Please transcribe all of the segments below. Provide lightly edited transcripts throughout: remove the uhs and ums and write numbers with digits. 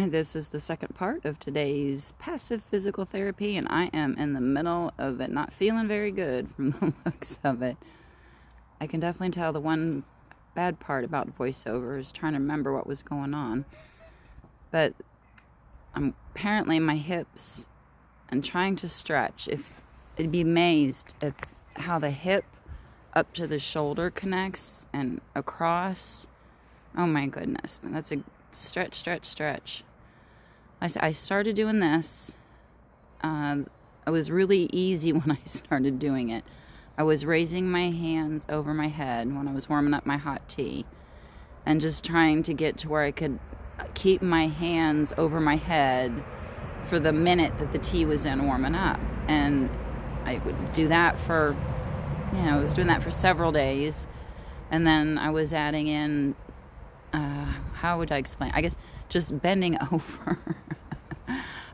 This is the second part of today's passive physical therapy, and I am in the middle of it not feeling very good from the looks of it. I can definitely tell the one bad part about voiceover is trying to remember what was going on. But apparently my hips and trying to stretch. If I'd be amazed at how the hip up to the shoulder connects and across. Oh my goodness, that's a stretch. I started doing this. It was really easy when I started doing it. I was raising my hands over my head when I was warming up my hot tea and just trying to get to where I could keep my hands over my head for the minute that the tea was in warming up. And I would do that for, I was doing that for several days. And then I was adding in, how would I explain? I guess just bending over.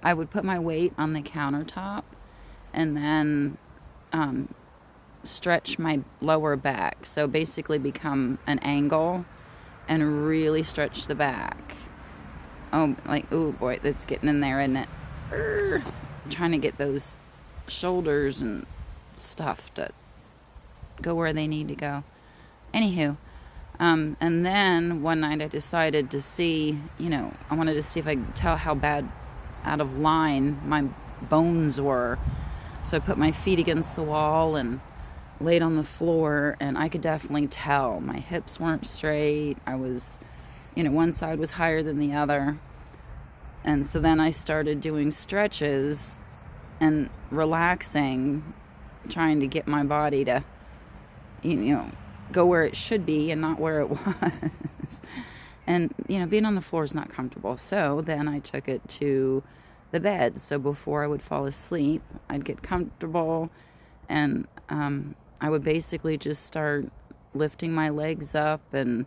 I would put my weight on the countertop and then stretch my lower back. So basically become an angle and really stretch the back. Oh, oh boy, that's getting in there, isn't it? Trying to get those shoulders and stuff to go where they need to go. Anywho, and then one night I decided to see, I wanted to see if I could tell how bad out of line my bones were. So I put my feet against the wall and laid on the floor, and I could definitely tell my hips weren't straight. I was, one side was higher than the other. And so then I started doing stretches and relaxing, trying to get my body to, go where it should be and not where it was. And, being on the floor is not comfortable. So then I took it to the bed. So before I would fall asleep, I'd get comfortable and I would basically just start lifting my legs up and,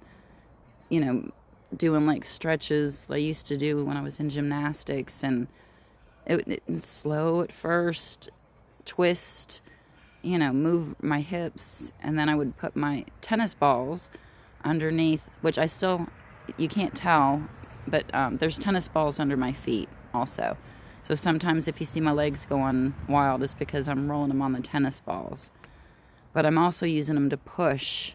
doing like stretches I used to do when I was in gymnastics. And it was slow at first, twist, move my hips, and then I would put my tennis balls underneath, which you can't tell, but there's tennis balls under my feet also. So sometimes if you see my legs going wild, it's because I'm rolling them on the tennis balls. But I'm also using them to push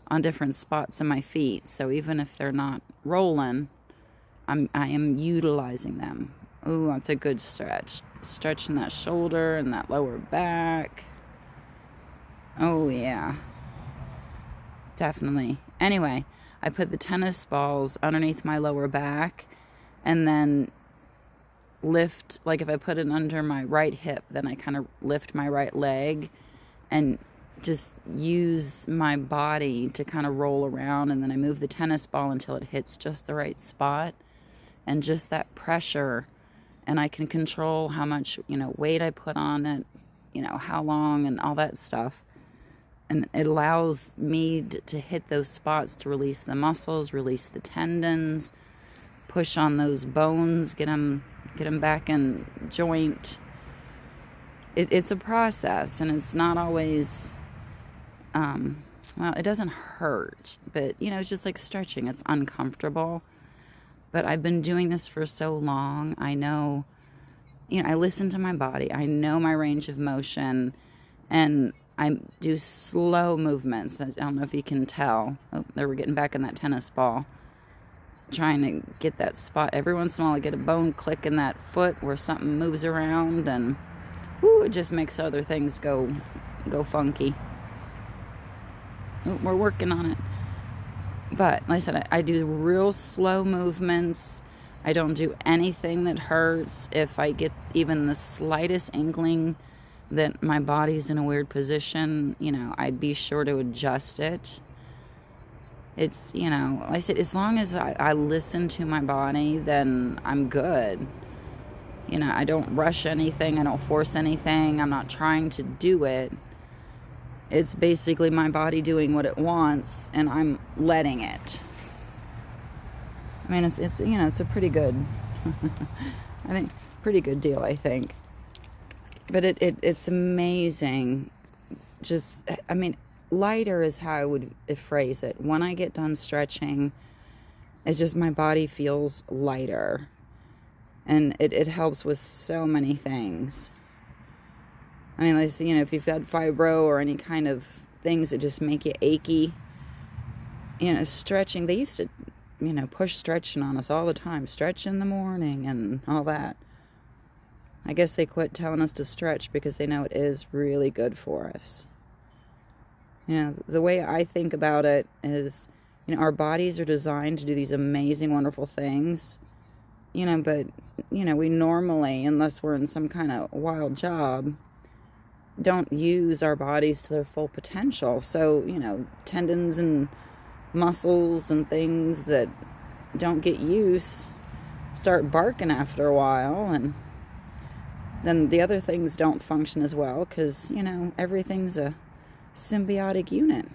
on different spots in my feet. So even if they're not rolling, I am utilizing them. Ooh, that's a good stretch. Stretching that shoulder and that lower back. Oh, yeah. Definitely. Anyway, I put the tennis balls underneath my lower back and then lift, like if I put it under my right hip, then I kind of lift my right leg and just use my body to kind of roll around, and then I move the tennis ball until it hits just the right spot and just that pressure, and I can control how much, weight I put on it, how long and all that stuff. And it allows me to hit those spots to release the muscles, release the tendons, push on those bones, get them back in joint. It's a process, and it's not always, it doesn't hurt, but, it's just like stretching. It's uncomfortable. But I've been doing this for so long. I know, I listen to my body. I know my range of motion, and I do slow movements. I don't know if you can tell. Oh, there we're getting back in that tennis ball. Trying to get that spot. Every once in a while I get a bone click in that foot where something moves around, and it just makes other things go funky. Oh, we're working on it. But like I said, I do real slow movements. I don't do anything that hurts. If I get even the slightest inkling that my body's in a weird position, I'd be sure to adjust it. It's, like I said, as long as I listen to my body, then I'm good. I don't rush anything. I don't force anything. I'm not trying to do it. It's basically my body doing what it wants, and I'm letting it. I mean, it's it's a pretty good, I think, pretty good deal, I think. But it's amazing. Just, lighter is how I would phrase it. When I get done stretching, it's just my body feels lighter. And it helps with so many things. I mean, like, you know, if you've got fibro or any kind of things that just make you achy, you know, stretching. They used to, you know, push stretching on us all the time. Stretch in the morning and all that. I guess they quit telling us to stretch because they know it is really good for us. You know, the way I think about it is, you know, our bodies are designed to do these amazing, wonderful things, you know, but, you know, we normally, unless we're in some kind of wild job, don't use our bodies to their full potential. So, you know, tendons and muscles and things that don't get use start barking after a while, and then the other things don't function as well because, you know, everything's a symbiotic unit.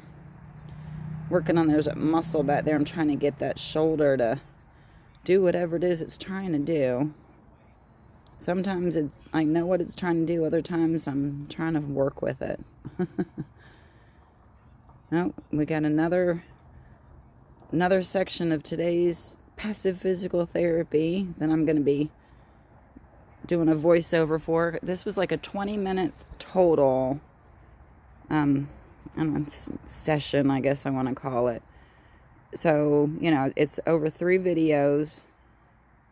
Working on, there's a muscle back there. I'm trying to get that shoulder to do whatever it is it's trying to do. Sometimes I know what it's trying to do. Other times I'm trying to work with it. Oh, we got another section of today's passive physical therapy that I'm going to be doing a voiceover for. This was like a 20-minute total I don't know, session, I guess I want to call it. So, you know, it's over 3 videos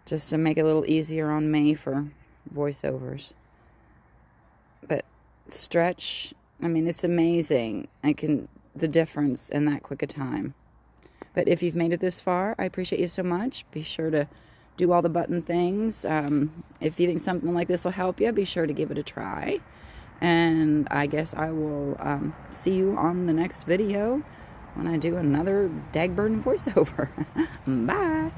just to make it a little easier on me for voiceovers. But stretch, I mean, it's amazing. The difference in that quick a time. But if you've made it this far, I appreciate you so much. Be sure to do all the button things. If you think something like this will help you, be sure to give it a try. And I guess I will see you on the next video when I do another Dagburn voiceover. Bye.